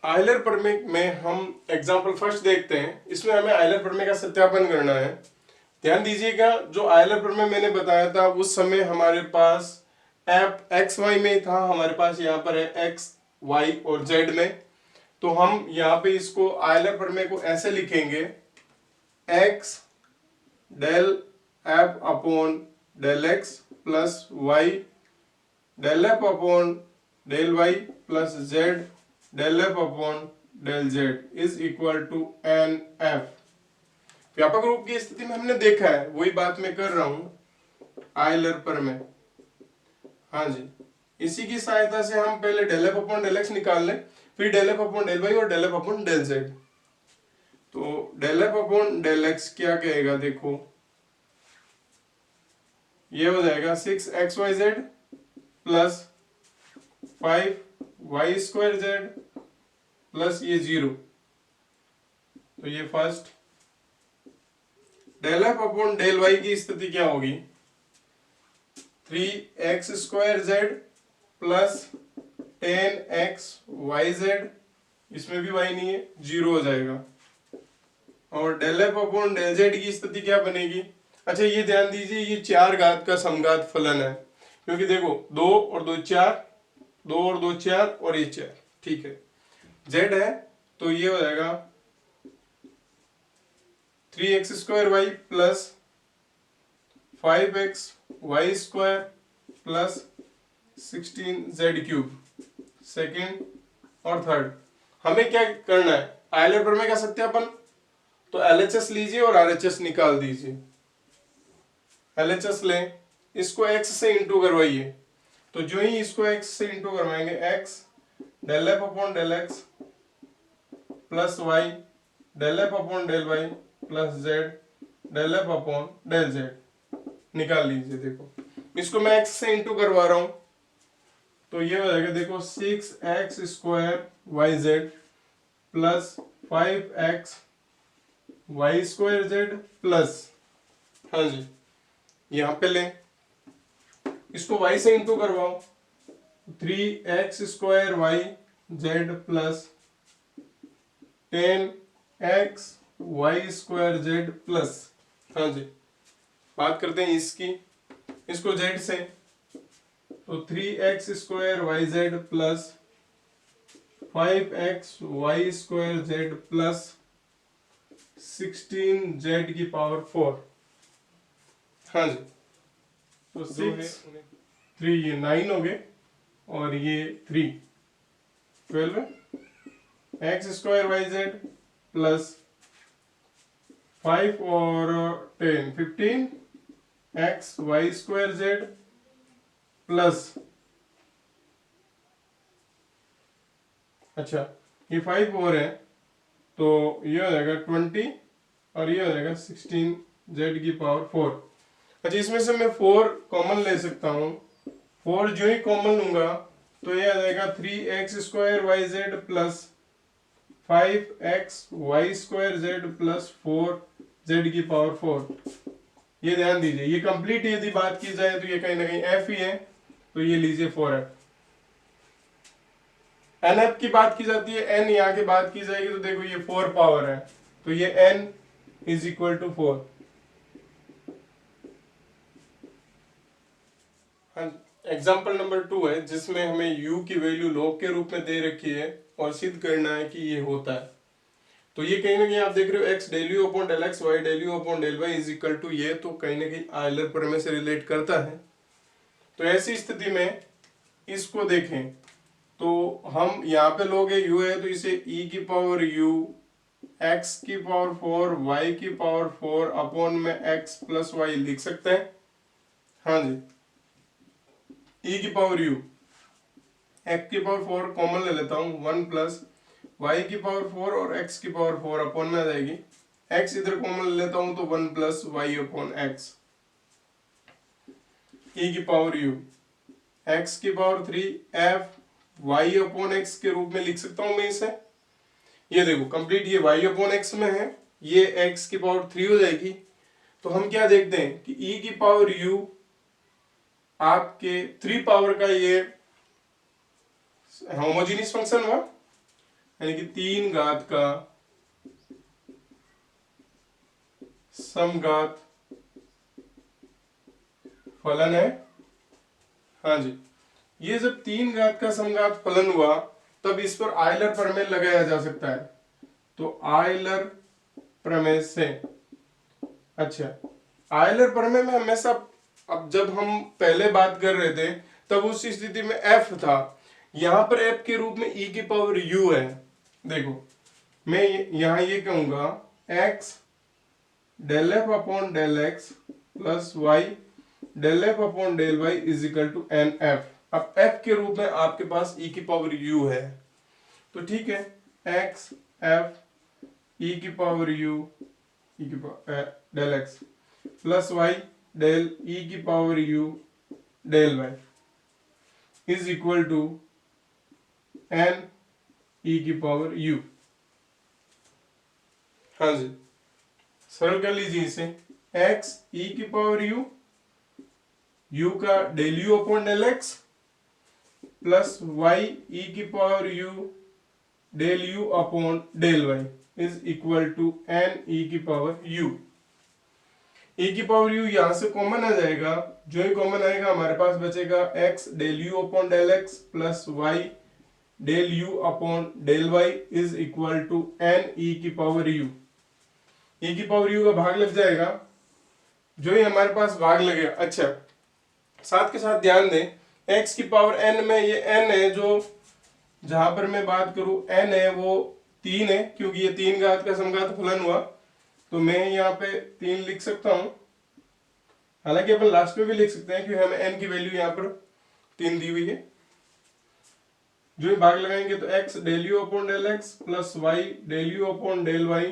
Euler प्रमेय में हम एग्जाम्पल फर्स्ट देखते हैं। इसमें हमें आयलर प्रमेय का सत्यापन करना है। ध्यान दीजिएगा, जो आयलर प्रमेय मैंने बताया था उस समय हमारे पास एफ एक्स वाई में था, हमारे पास यहाँ पर है एक्स वाई और जेड में। तो हम यहाँ पे इसको आयलर प्रमेय को ऐसे लिखेंगे, x del f upon del x plus y del f upon del y plus z del f upon del z is equal to n f. व्यापक रूप की स्थिति में हमने देखा है, वही बात मैं कर रहा हूं आयलर प्रमेय। हाँ जी, इसी की सहायता से हम पहले del f upon del x निकाल लें, फिर del f upon del y और del f upon del z. तो del f upon del x क्या कहेगा, देखो ये हो जाएगा 6xyz plus 5y² z plus ये 0। तो ये first. Del f upon del y की स्थिति क्या होगी, 3x² z प्लस 10xyz, इसमें भी y नहीं है, 0 हो जाएगा। और del f upon del z की स्थिति क्या बनेगी। अच्छा ये ध्यान दीजिए, ये 4 घात का समघात फलन है, क्योंकि देखो 2 और 2 4, 2 और 2 4 और ये 4, ठीक है। जेड है तो ये हो जाएगा 3x² plus 5xy² plus 16z³ second और थर्ड। हमें क्या करना है, आयलर प्रमेय का सत्यापन। तो LHS लीजिए और RHS निकाल दीजिए। LHS लें, इसको x से इंटू करवाइए। तो जो ही इसको x से इंटू करवाएंगे, x del f upon del x plus y del f upon del y plus z del f upon del z निकाल लीजिए। देखो इसको मैं x से इंटू करवा रहा हूं, तो ये हो जाएगा, देखो 6x² yz plus 5xy² z plus, हाँ जी यहां पे लें, इसको y से इंटू करवाओ, 3x² yz plus 10xy² z plus, हाँ जी बात करते हैं इसकी, इसको z से, तो 3x² yz plus 5xy² z plus 16z⁴। हाँ जी, तो 6 3 ये 9 हो गए और ये 3 12 x² yz प्लस 5 और 10 15 xy² z प्लस, अच्छा ये 5 और है तो ये हो जाएगा 20 और ये हो जाएगा 16z⁴। अच्छा इसमें से मैं 4 कॉमन ले सकता हूँ, 4 जो ही कॉमन लूंगा तो ये आ जाएगा 3x² yz plus 5xy² z plus 4z⁴। ये ध्यान दीजिए, ये कंप्लीट यदि बात की जाए तो ये कहीं ना कहीं f ही है, तो ये लीजिए 4f। nf की बात की जाती है, n यहाँ की बात की जाएगी, तो देखो ये 4 पावर है, तो ये n is equal to 4। Example number 2 है, जिसमें हमें u की वैल्यू लॉग के रूप में दे रखी है और सिद्ध करना है कि ये होता है। तो ये कहीं ना कहीं आप देख रहे हो x del u upon del x y del u upon del y is equal to, ये तो कहीं ना कहीं आयलर प्रमेय से रिलेट करता है। तो ऐसी स्थिति में इसको देखें तो हम यहाँ पे लोग u है तो इसे e की पावर u x की पावर 4 y की पावर 4 अपॉन में x प्लस वाई लिख सकते हैं। हाँ जी, e की पावर u, x की पावर 4 कॉमन ले लेता हूँ, 1 प्लस y की पावर 4 और x की पावर 4 अपॉन में आ जाएगी, x इधर कॉमन ले लेता हूँ तो 1 plus y upon x, e की पावर u x की power 3 f y upon x के रूप में लिख सकता हूं मैं इसे। ये देखो कंप्लीट ये y अपॉन एक्स में है, ये x की पावर 3 हो जाएगी। तो हम क्या देखते हैं कि e की पावर u आपके 3 पावर का ये होमोजीनियस फंक्शन हुआ, यानी कि 3 घात का समघात फलन है। हाँ जी, ये जब 3 घात का समघात फलन हुआ तब इस पर आयलर प्रमेय लगाया जा सकता है। तो आयलर प्रमेय से, अच्छा, आयलर प्रमेय में हमेशा, अब जब हम पहले बात कर रहे थे तब उस स्थिति में f था, यहां पर f के रूप में e की पावर u है। देखो मैं यहां ये कहूंगा x del f upon del x plus y del f upon del y is equal to n f. अब f के रूप में आपके पास e की पावर u है, तो ठीक है, x f e की पावर u e की power del x plus y del e की power u del y is equal to n e की पावर u। हाँ जी, सरल कर लीजिए इसे, x e की पावर u का del u upon del x plus y e की power u del u upon del y is equal to n e की पावर u। e की पावर u यहां से कॉमन आ जाएगा, जो ही कॉमन आएगा हमारे पास बचेगा x del u upon del x plus y del u upon del y is equal to n e की पावर u। e की पावर u का भाग लग जाएगा, जो ही हमारे पास भाग लगेगा। अच्छा, साथ के साथ ध्यान दें x की पावर n में ये n है, जो जहां पर मैं बात करूं n है वो 3 है, क्योंकि ये 3 घात का समघात फलन हुआ, तो मैं यहाँ पे 3 लिख सकता हूं। हालांकि अपन लास्ट में भी लिख सकते हैं क्योंकि हमें n की वैल्यू यहाँ पर 3 दी हुई है। जो ही भाग लगाएंगे तो x del u upon del x plus y del u upon del y,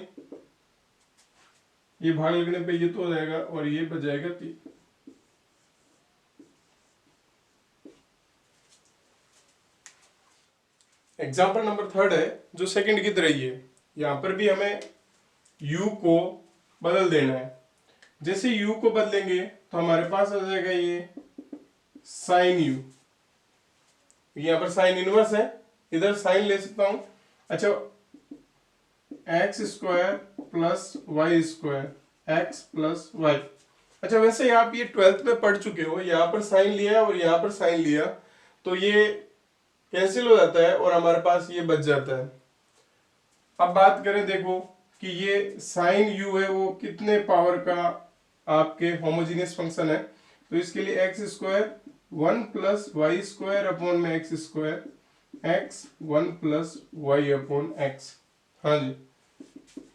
ये भाग लगने पे ये तो हो जाएगा और ये बच जाएगा 3। एग्जाम्पल नंबर 3 है जो सेकंड की तरह ही है। यहां पर भी हमें u को बदल देना है। जैसे u को बदलेंगे तो हमारे पास आ जाएगा ये साइन u, यहां पर साइन इनवर्स है, इधर साइन ले सकता हूं। अच्छा, x square plus y square x plus y. अच्छा, वैसे आप ये 12th में पढ़ चुके हो, यहाँ पर साइन लिया और यहाँ पर साइन लिया तो ये कैंसिल हो जाता है और हमारे पास ये बच जाता है। अब बात करें, देखो कि ये साइन u है वो कितने पावर का आपके होमोजीनियस फंक्शन है, तो इसके लिए x square 1 plus y square upon में x square x 1 plus y upon x. हाँ जी,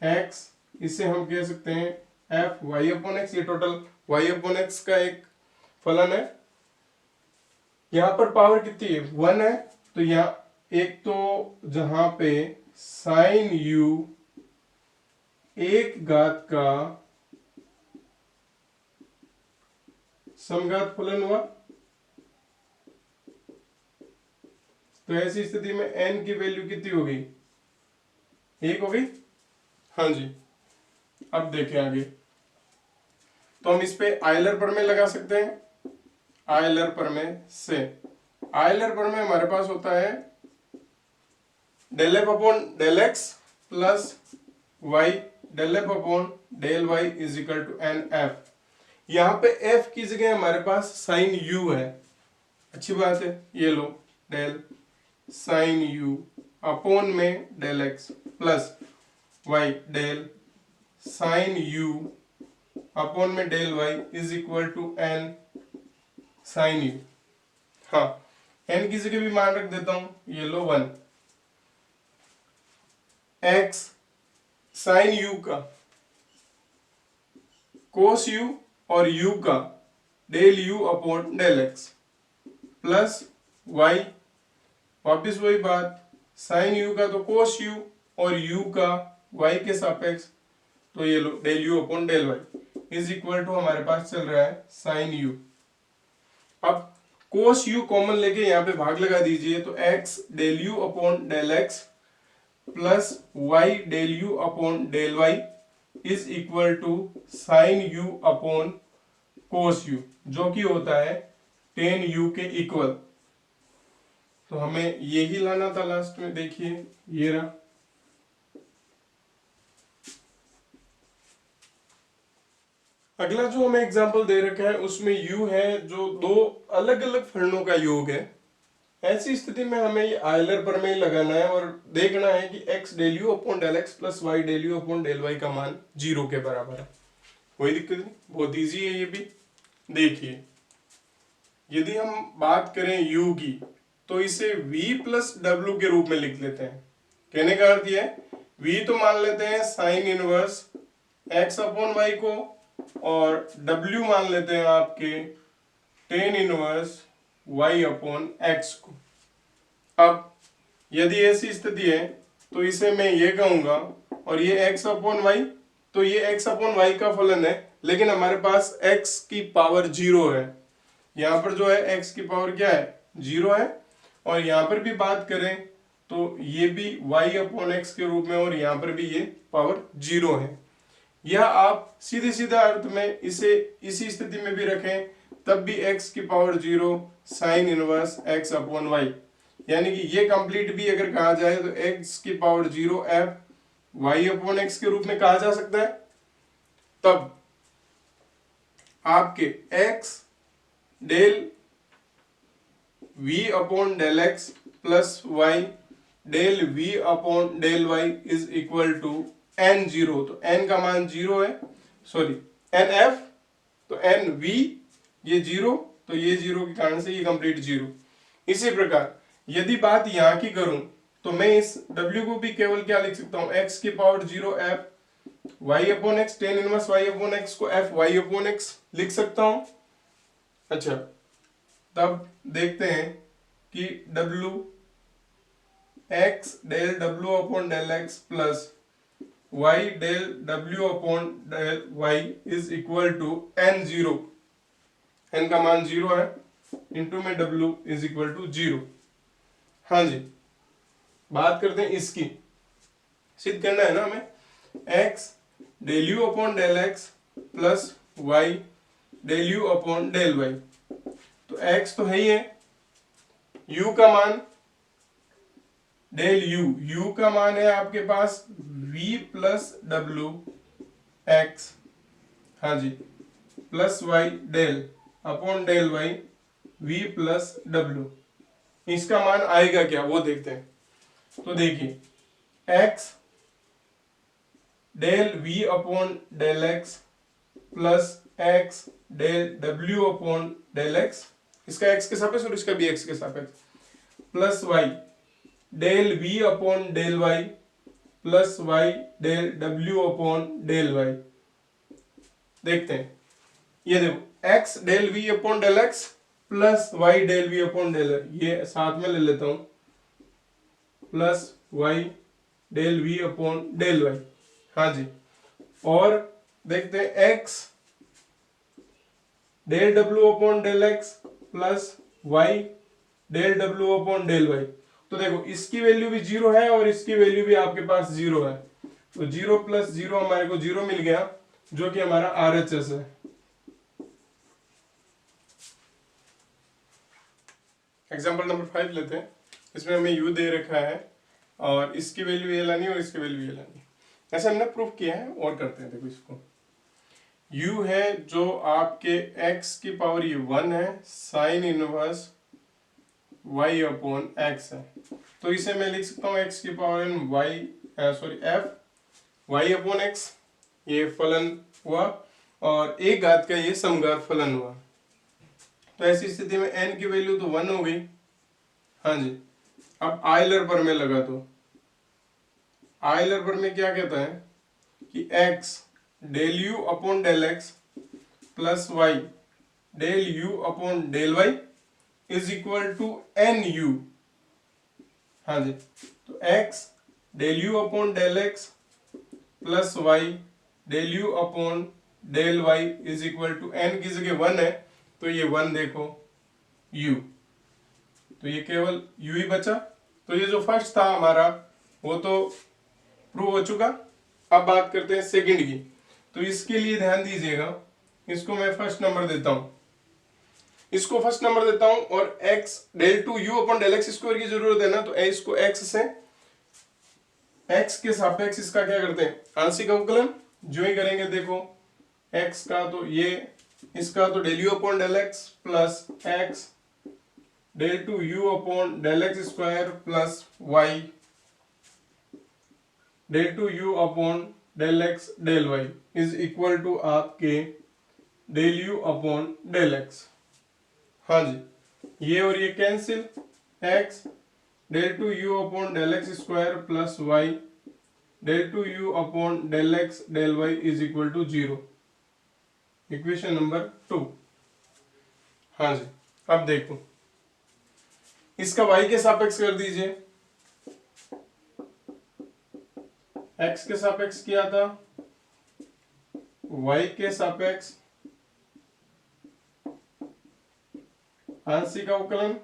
x, इसे हम कह सकते हैं एफ वाई अपॉन एक्स, ये टोटल वाई अपॉन एक्स का एक फलन है। यहां पर पावर कितनी है, 1 है, तो यहाँ एक तो जहां पे साइन u 1 घात का समघात फलन हुआ, तो ऐसी स्थिति में n की वैल्यू कितनी हो गई, 1 हो गई। हाँ जी, अब देखें आगे, तो हम इस पे आयलर प्रमेय लगा सकते हैं। आयलर प्रमेय से, आयलर प्रमेय हमारे पास होता है del f upon del x plus y del f upon del y is equal to n f. यहां पे एफ की जगह हमारे पास साइन यू है, अच्छी बात है, ये लो डेल साइन यू अपॉन में del x plus y del sine u upon में del y is equal to n sine u. हाँ, एन की जगह भी मान रख देता हूं, ये लो 1 एक्स साइन यू का कोस यू और यू का del u upon del x plus y, वापिस वही बात, साइन यू का तो कोस यू और यू का वाई के सापेक्ष, तो ये लो del u upon del y is equal to हमारे पास चल रहा है साइन यू। अब कोस यू कॉमन लेके यहाँ पे भाग लगा दीजिए, तो x del u upon del x plus y del u upon del y is equal to sine u upon cos u, जो कि होता है टेन यू के इक्वल। तो हमें यही लाना था लास्ट में, देखिए ये रहा। अगला जो हमें एग्जांपल दे रखा है उसमें u है जो दो अलग अलग फलनों का योग है। ऐसी स्थिति में हमें ये आयलर प्रमेय लगाना है और देखना है कि x del u upon del x plus y del u upon del y का मान 0 के बराबर है। कोई दिक्कत नहीं, बहुत इजी है ये भी। देखिए यदि हम बात करें u की तो इसे v प्लस डब्ल्यू के रूप में लिख लेते हैं। कहने का अर्थ यह है v तो मान लेते हैं sine inverse x upon y को और w मान लेते हैं आपके tan inverse y upon x को। अब यदि ऐसी स्थिति है तो इसे मैं ये कहूंगा और ये x अपॉन वाई, तो ये x अपॉन वाई का फलन है, लेकिन हमारे पास x की पावर 0 है। यहाँ पर जो है x की पावर क्या है 0 है, और यहाँ पर भी बात करें तो ये भी y अपॉन एक्स के रूप में और यहाँ पर भी ये पावर 0 है। यह आप सीधे सीधा अर्थ में इसे इसी स्थिति में भी रखें तब भी x की power 0 sine inverse x upon y, यानी कि ये कंप्लीट भी अगर कहा जाए तो x की power 0 f y upon x के रूप में कहा जा सकता है। तब आपके x del v upon del x plus y del v upon del y is equal to n0। तो n का मान 0 है, सॉरी nf, तो nv ये 0, तो ये 0 के कारण से ये कंप्लीट 0। इसी प्रकार यदि बात यहां की करूं तो मैं इस w को भी केवल क्या लिख सकता हूं x की power 0 f y upon x, ten inverse y upon x को f y अपॉन एक्स लिख सकता हूं। अच्छा, तब देखते हैं कि w x del w upon del x plus y del w upon del y is equal to n0। n का मान 0 है, इंटू में w इज इक्वल टू 0। हाँ जी, बात करते हैं इसकी, सिद्ध करना है ना हमें। x del u upon del x plus y del u upon del y। तो x तो है ही है, u का मान डेल u का मान है आपके पास v प्लस w x, हाँ जी, plus y del upon del y v plus w। इसका मान आएगा क्या वो देखते हैं। तो देखिए x del v upon del x plus x del w upon del x, इसका x के सापेक्ष और इसका भी x के सापेक्ष, plus y del v upon del y plus y del w upon del y। देखते हैं, ये देखो x del v upon del x plus y del v upon del y, ये साथ में ले लेता हूं, plus y del v upon del y। हाँ जी, और देखते हैं x del w upon del x plus y del w upon del y। तो देखो इसकी वैल्यू भी 0 है और इसकी वैल्यू भी आपके पास 0 है, तो 0 प्लस 0 हमारे को 0 मिल गया, जो कि हमारा RHS है। एग्जाम्पल नंबर 5 लेते हैं। इसमें हमें u दे रखा है और इसकी वैल्यू ये लानी और इसकी वैल्यू ये लानी। ऐसा हमने प्रूफ किया है, और करते हैं। देखो इसको u है जो आपके x की पावर ये 1 है, sine inverse y upon x है, तो इसे मैं लिख सकता हूँ x की power n f y upon x, ये फलन हुआ और एक घात का ये समघात फलन हुआ। तो ऐसी स्थिति में n की वैल्यू तो 1 हो गई। हाँ जी, अब आयलर प्रमेय लगा, तो आयलर प्रमेय क्या कहता है कि x del u upon del x plus y del u upon del y is equal to n u. हाँ जी, तो x del u upon del x plus y del u upon del y is equal to n की जगह 1 है, तो ये 1 देखो u, तो ये केवल u ही बचा। तो ये जो फर्स्ट था हमारा वो तो प्रूव हो चुका। अब बात करते हैं सेकंड की। तो इसके लिए ध्यान दीजिएगा, इसको मैं फर्स्ट नंबर देता हूं, इसको फर्स्ट नंबर देता हूं, और x del two u upon del x square की जरूरत है ना, तो इसको x से x के सापेक्ष इसका क्या करते हैं आंशिक अवकलन। जो ही करेंगे देखो एक्स का तो ये, इसका तो del u upon del x plus x del two u upon del x square plus y del two u upon del x del y is equal to आपके del u upon del x. हाँ जी, ये और ये cancel, x del two u upon del x square plus y del two u upon del x del y is equal to 0। Equation number 2। हाँ जी, अब देखो इसका y के सापेक्ष कर दीजिए। x के सापेक्ष किया था, y के सापेक्ष आंशिक अवकलन।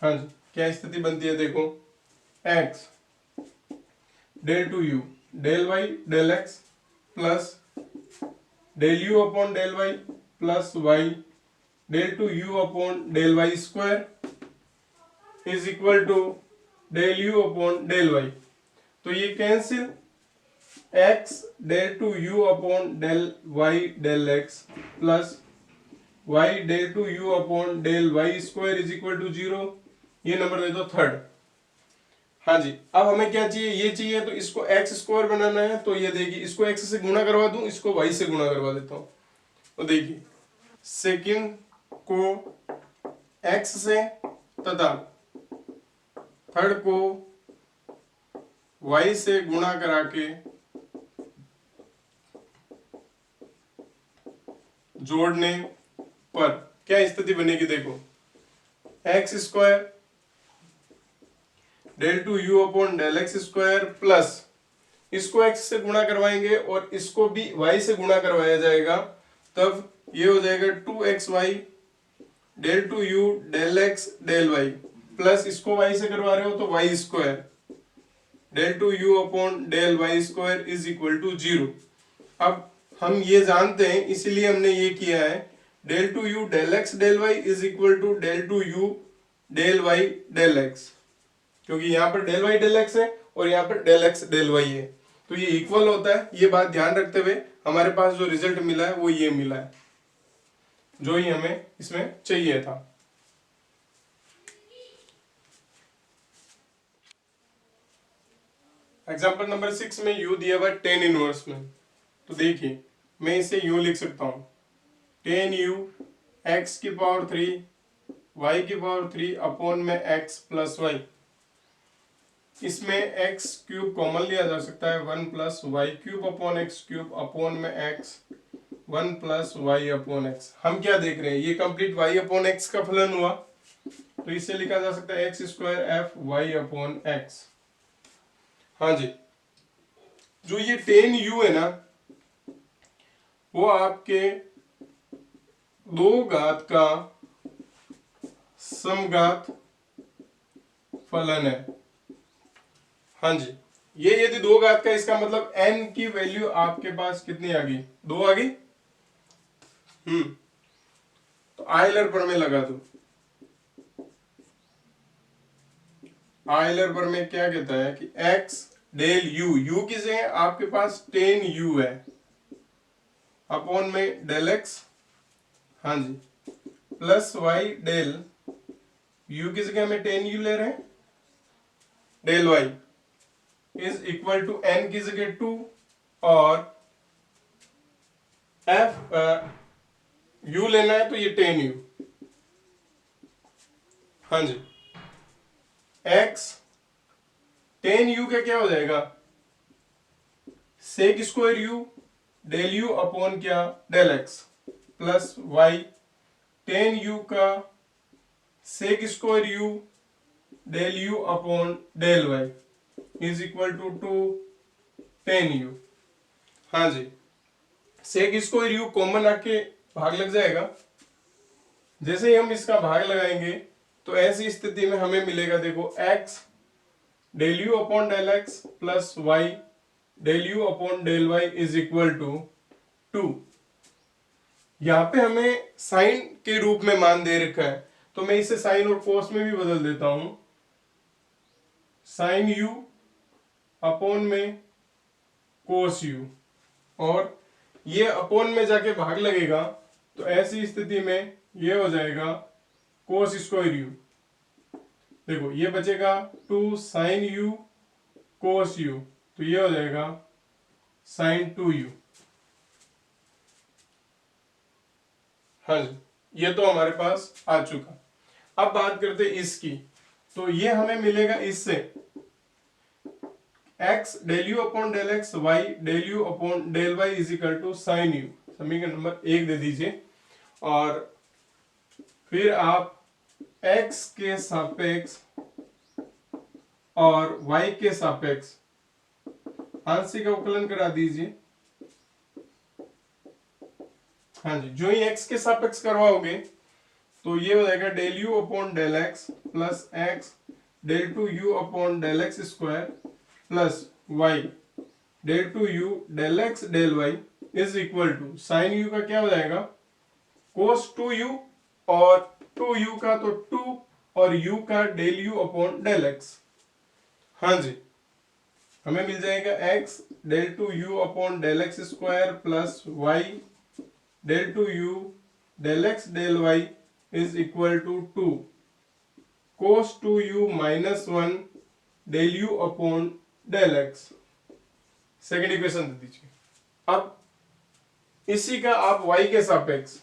हाँ जी, क्या स्थिति बनती है देखो, x del two u del y del x plus del u upon del y plus y del two u upon del y square is equal to del u upon del y. तो ये cancel, x del two u upon del y del x plus y del two u upon del y square is equal to 0। ये number दे दो third. हाँ जी, अब हमें क्या चाहिए, ये चाहिए, तो इसको x स्क्वायर बनाना है। तो ये देखिए, इसको x से गुणा करवा दूं, इसको y से गुणा करवा देता हूं। तो देखिए सेकंड को x से तथा थर्ड को y से गुणा करा के जोड़ने पर क्या स्थिति बनेगी देखो, x square del two u upon del x square plus इसको x से गुणा करवाएंगे और इसको भी y से गुणा करवाया जाएगा, तब ये हो जाएगा 2xy del two u del x del y plus इसको y से करवा रहे हो तो y square del two u upon del y square is equal to 0। अब हम ये जानते हैं इसीलिए हमने ये किया है, del two u del x del y is equal to del two u del y del x, क्योंकि यहाँ पर डेल वाई डेल एक्स है और यहाँ पर डेल एक्स डेल वाई है, तो ये इक्वल होता है। ये बात ध्यान रखते हुए हमारे पास जो रिजल्ट मिला है वो ये मिला है, जो ही हमें इसमें चाहिए था। एग्जाम्पल नंबर 6 में u दिया हुआ 10 इनवर्स में, तो देखिए मैं इसे यूं लिख सकता हूं, 10u x की पावर 3 y की पावर 3 अपॉन में x प्लस वाई। इसमें x क्यूब कॉमन लिया जा सकता है, 1 plus y cube upon x cube upon में x 1 plus y upon x. हम क्या देख रहे हैं, ये कंप्लीट y अपॉन एक्स का फलन हुआ, तो इसे लिखा जा सकता है x square f y upon x. हाँ जी, जो ये 10u है ना, वो आपके 2 घात का समघात फलन है। हाँ जी, ये यदि 2 घात का, इसका मतलब n की वैल्यू आपके पास कितनी आ गई, 2 आ गई। तो आयलर प्रमेय लगा दो। आयलर प्रमेय क्या कहता है कि x डेल u की जगह आपके पास 10u है अपॉन में डेल x, हाँ जी, प्लस y डेल u की जगह में 10u ले रहे हैं, del y is equal to n की जगह 2 और f u लेना है तो ये 10u। हाँ जी, x 10u का क्या हो जाएगा, sec square u del u upon क्या del x plus y 10u का sec square u del u upon del y is equal to 10u। हाँ जी, सेक स्क्वायर u कॉमन आके भाग लग जाएगा। जैसे ही हम इसका भाग लगाएंगे तो ऐसी स्थिति में हमें मिलेगा, देखो x del u upon del x plus y del u upon del y is equal to 2। यहां पे हमें साइन के रूप में मान दे रखा है, तो मैं इसे साइन और कोस में भी बदल देता हूं, साइन यू अपॉन में कोस यू, और ये अपॉन में जाके भाग लगेगा, तो ऐसी स्थिति में ये हो जाएगा कोस स्क्वायर यू। देखो ये बचेगा 2 साइन यू कोस यू, तो ये हो जाएगा साइन 2u। हाँ जी, ये तो हमारे पास आ चुका। अब बात करते हैं इसकी, तो ये हमें मिलेगा इससे x del u upon del x, y del u upon del y is equal to sine u. समीकरण नंबर 1 दे दीजिए, और फिर आप x के सापेक्ष और y के सापेक्ष आंशिक अवकलन करा दीजिए। हाँ जी, जो ही x के सापेक्ष करवाओगे तो ये हो जाएगा del u upon del x plus x del two u upon del x square plus y del two u del x del y is equal to sine u का क्या हो जाएगा कोस 2u, और 2u का तो 2 और u का del u upon del x. हाँ जी, हमें मिल जाएगा x del two u upon del x square plus y del two u del x del y is equal to 2 cos 2u minus 1 del u upon del x. Second equation दे दीजिए। अब इसी का आप y के सापेक्ष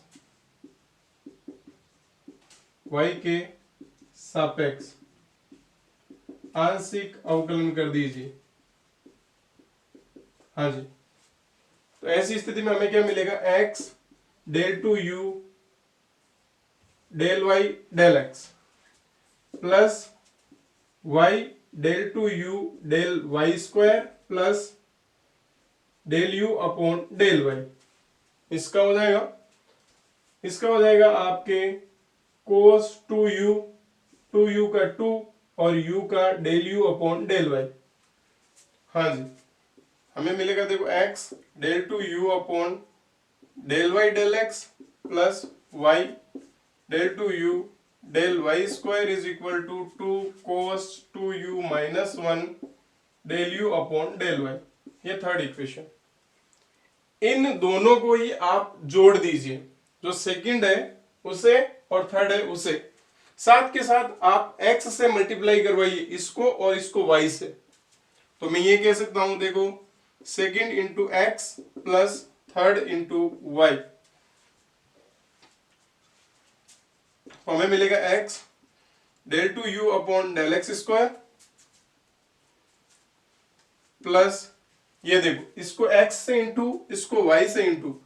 आंशिक अवकलन कर दीजिए। हाँ जी, तो ऐसी स्थिति में हमें क्या मिलेगा x del two u del y del x plus y del two u del y square plus del u upon del y. इसका हो जाएगा आपके कोस 2u का 2 और u का del u upon del y. हाँ जी, हमें मिलेगा देखो x del two u upon del y del x plus y del two u del y square is equal to 2 cos 2u minus 1 del u upon del y. ये third equation. इन दोनों को ही आप जोड़ दीजिए, जो सेकंड है उसे और थर्ड है उसे, साथ के साथ आप x से मल्टीप्लाई करवाइए इसको और इसको y से। तो मैं ये कह सकता हूं देखो second into x plus third into y, हमें मिलेगा x del two u upon del x square plus ये देखो इसको x से इंटू इसको y से इंटू,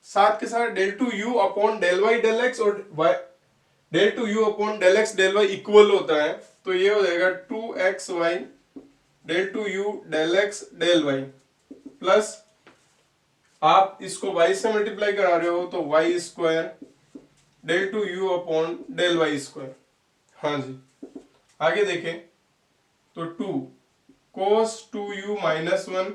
साथ के साथ del two u upon del y del x और del two u upon del x del y equal होता है, तो ये हो जाएगा 2xy del two u del x del y plus आप इसको y से मल्टीप्लाई करा रहे हो तो y square del two u upon del y square. हाँ जी, आगे देखें तो 2 cos 2u माइनस 1,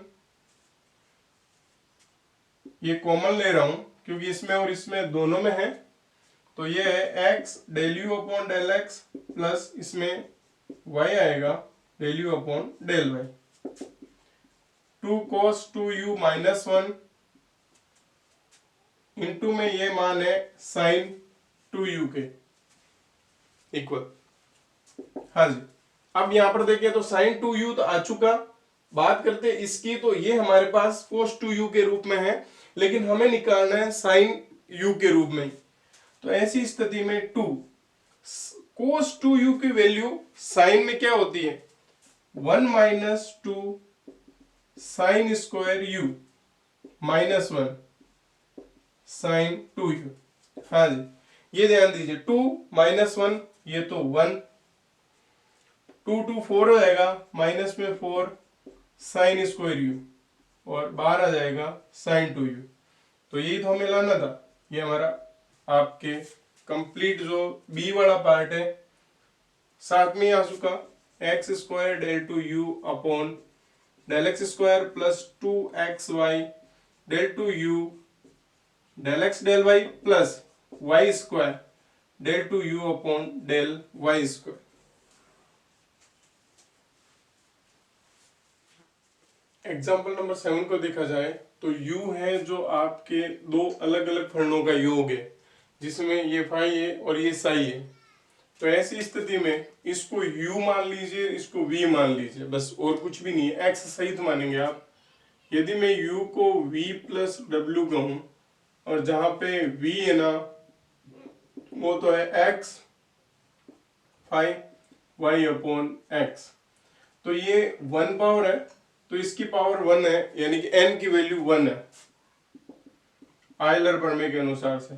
ये कॉमन ले रहा हूं क्योंकि इसमें और इसमें दोनों में है, तो ये है x del u upon del x plus इसमें y आएगा del u upon del y. 2 cos 2u minus 1 into में ये मान है साइन 2u के इक्वल। हाँ जी, अब यहां पर देखिए तो साइन 2u तो आ चुका। बात करते हैं इसकी, तो ये हमारे पास cos 2u के रूप में है, लेकिन हमें निकालना है साइन u के रूप में। तो ऐसी स्थिति में 2 cos 2u की वैल्यू साइन में क्या होती है 1 minus 2 sine square u minus 1 sine 2u। हाँ जी, ये ध्यान दीजिए 2 माइनस 1 ये तो 1, 2 2 4 हो जाएगा, माइनस में 4 साइन स्क्वायर यू और बाहर आ जाएगा साइन 2u। तो यही तो हमें लाना था। ये हमारा आपके कंप्लीट जो बी वाला पार्ट है साथ में आ चुका। X square del two u upon del x square plus 2xy del two u del x del y plus y square del two u upon del y square. Example number 7 को देखा जाए तो u है जो आपके दो अलग अलग फलनों का योग है, जिसमें ये फाई है और ये साई है। तो ऐसी स्थिति में इसको u मान लीजिए, इसको v मान लीजिए, बस और कुछ भी नहीं है, x सहित मानेंगे आप। यदि मैं u को v प्लस डब्ल्यू कहूं और जहां पे v है ना वो तो है x phi y upon x, तो ये 1 पावर है तो इसकी पावर 1 है, यानी कि n की वैल्यू 1 है आयलर प्रमेय के अनुसार से,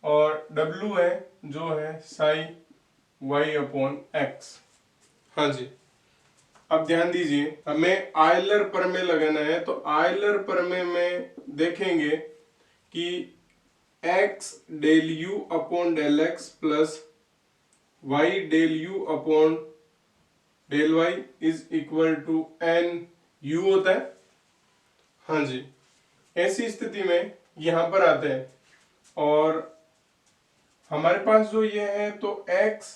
और w है जो है साई y अपॉन x। हाँ जी, अब ध्यान दीजिए, हमें आयलर प्रमेय लगाना है, तो आयलर प्रमेय में देखेंगे कि x del u upon del x plus y del u upon del y is equal to n u होता है। हाँ जी, ऐसी स्थिति में यहां पर आते हैं और हमारे पास जो ये है तो x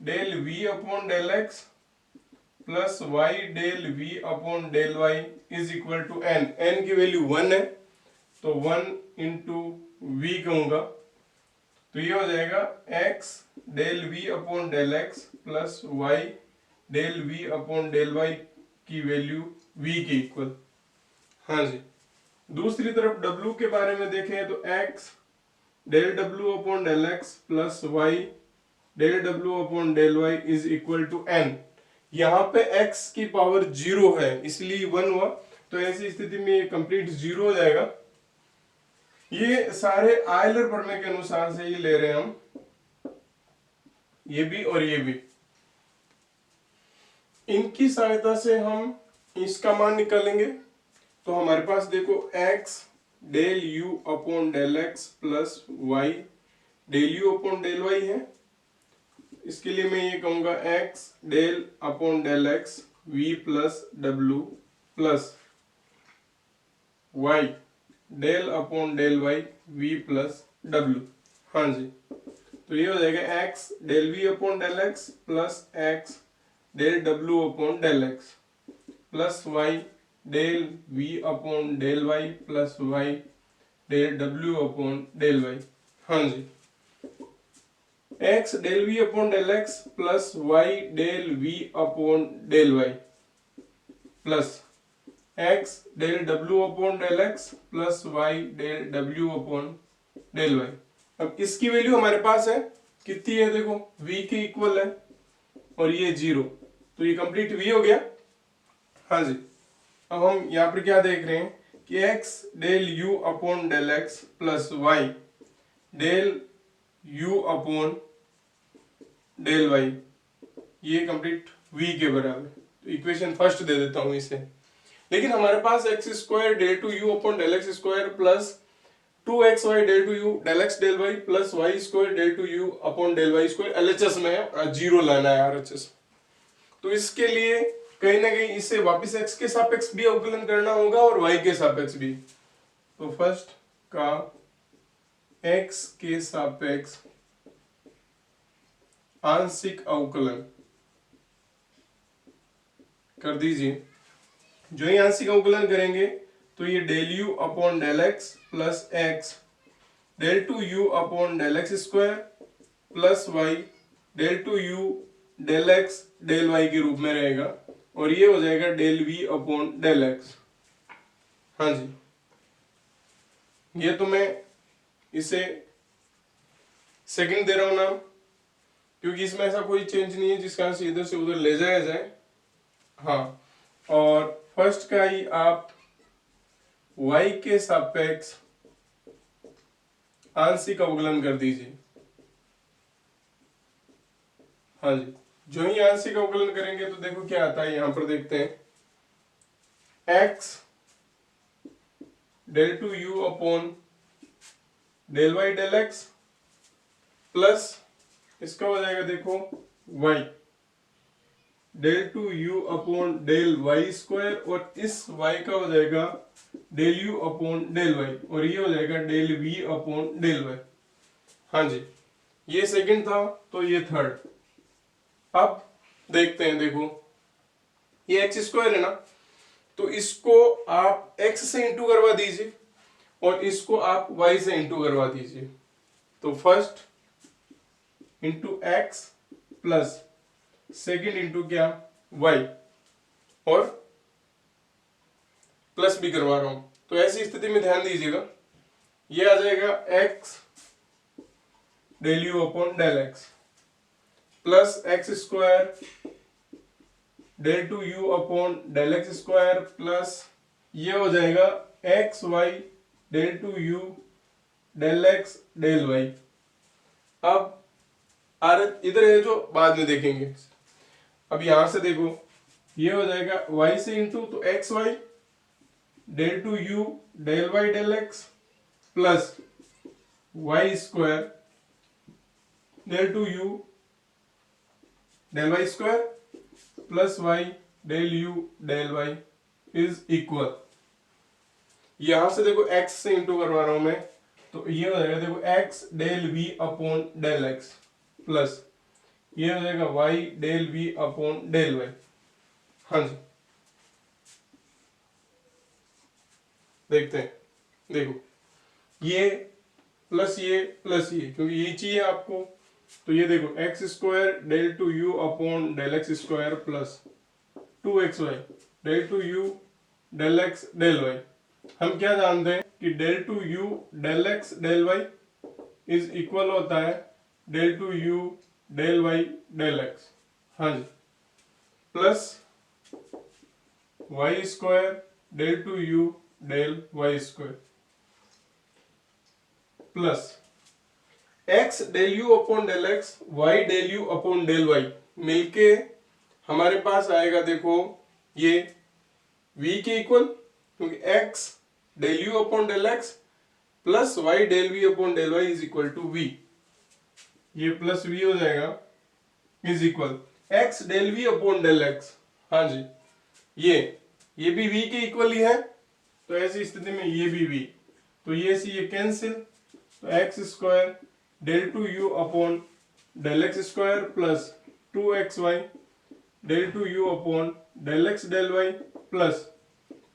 del v upon del x plus y del v upon del y is equal to n। n की वैल्यू 1 है तो 1 इंटू v कहूंगा, तो ये हो जाएगा x del v upon del x plus y del v upon del y की value v के इक्वल। हाँ जी, दूसरी तरफ w के बारे में देखें तो x del w upon del x plus y del w upon del y is equal to n। यहाँ पे x की पावर 0 है इसलिए 1 हुआ, तो ऐसी स्थिति में ये कंप्लीट 0 हो जाएगा। ये सारे आयलर प्रमेय के अनुसार से ये ले रहे हैं हम, ये भी और ये भी। इनकी सहायता से हम इसका मान निकालेंगे, तो हमारे पास देखो x del u upon del x plus y del u upon del y है। इसके लिए मैं ये कहूंगा x del upon del x v plus w plus y del upon del y v plus w। हाँ जी, तो ये हो जाएगा x del v upon del x plus x del w upon del x plus y del v upon del y plus y del w upon del y। हाँ जी, x del v upon del x plus y del v upon del y plus x del w upon del x plus y del w upon del y। अब इसकी value हमारे पास है कितनी है, देखो v के इक्वल है और ये 0, तो ये कंप्लीट v हो गया। हाँ जी, अब हम यहाँ पर क्या देख रहे हैं कि x del u upon del x plus y del u upon del y, ये कंप्लीट v के बराबर। तो इक्वेशन फर्स्ट दे देता हूं इसे, लेकिन हमारे पास x square del two u upon del x square plus 2xy del two u del x del y plus y square del two u upon del y square LHS में है, 0 लाना है आरएचएस। तो इसके लिए कहीं ना कहीं इसे वापस x के सापेक्ष भी अवकलन करना होगा और y के सापेक्ष भी। तो फर्स्ट का x के सापेक्ष आंशिक अवकलन कर दीजिए। जो ही आंशिक अवकलन करेंगे तो ये del u upon del x plus x del two u upon del x square plus y del two u del x del y के रूप में रहेगा, और ये हो जाएगा del v upon del x. हाँ जी, ये तो मैं इसे सेकंड दे रहा हूं नाम, क्योंकि इसमें ऐसा कोई चेंज नहीं है जिस कारण से इधर से उधर ले जाया जाए। हाँ, और फर्स्ट का ही आप y के सापेक्ष आंशिक अवकलन कर दीजिए। हाँ जी, जो ही आंशिक अवकलन करेंगे तो देखो क्या आता है, यहां पर देखते हैं x del two u upon del y del x plus इसका हो जाएगा देखो y del two u upon del y square, और इस y का हो जाएगा del u upon del y, और ये हो जाएगा del v upon del y। हाँ जी, ये सेकंड था तो ये थर्ड। अब देखते हैं, देखो ये एक्स स्क्वायर है ना, तो इसको आप x से इंटू करवा दीजिए और इसको आप y से इंटू करवा दीजिए। तो first into x plus second into क्या y, और प्लस भी करवा रहा हूं। तो ऐसी स्थिति में ध्यान दीजिएगा, ये आ जाएगा x del u upon del x plus x square del two u upon del x square plus ये हो जाएगा x y del two u del x del y. अब इधर है जो बाद में देखेंगे। अब यहां से देखो, ये हो जाएगा y से इंटू तो x y del two u del y del x plus y square del two u del y square plus y del u del y is equal, यहां से देखो x से इंटू करवा रहा हूं मैं, तो ये हो जाएगा देखो x del v upon del x plus ये हो जाएगा y del v upon del y। हाँ जी, देखते हैं, देखो ये प्लस ये प्लस ये, क्योंकि ये चाहिए आपको, तो ये देखो x square del two u upon del x square plus 2xy del two u del x del y. हम क्या जानते हैं कि del two u del x del y is equal होता है del two u del y del x. हाँ जी, plus y square del two u del y square plus x del u upon del x y del u upon del y मिलके हमारे पास आएगा देखो ये v के इक्वल, क्योंकि x del u upon del x plus y del v upon del y is equal to v। ये plus v हो जाएगा is equal x del v upon del x. हाँ जी, ये भी v के इक्वल ही है, तो ऐसी स्थिति में ये भी v, तो ये कैंसिल, तो x square del two u upon del x square plus 2xy del two u upon del x del y plus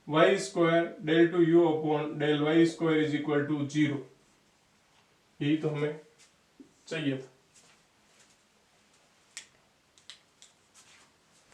y square del two u upon del y square is equal to 0। यही तो हमें चाहिए था।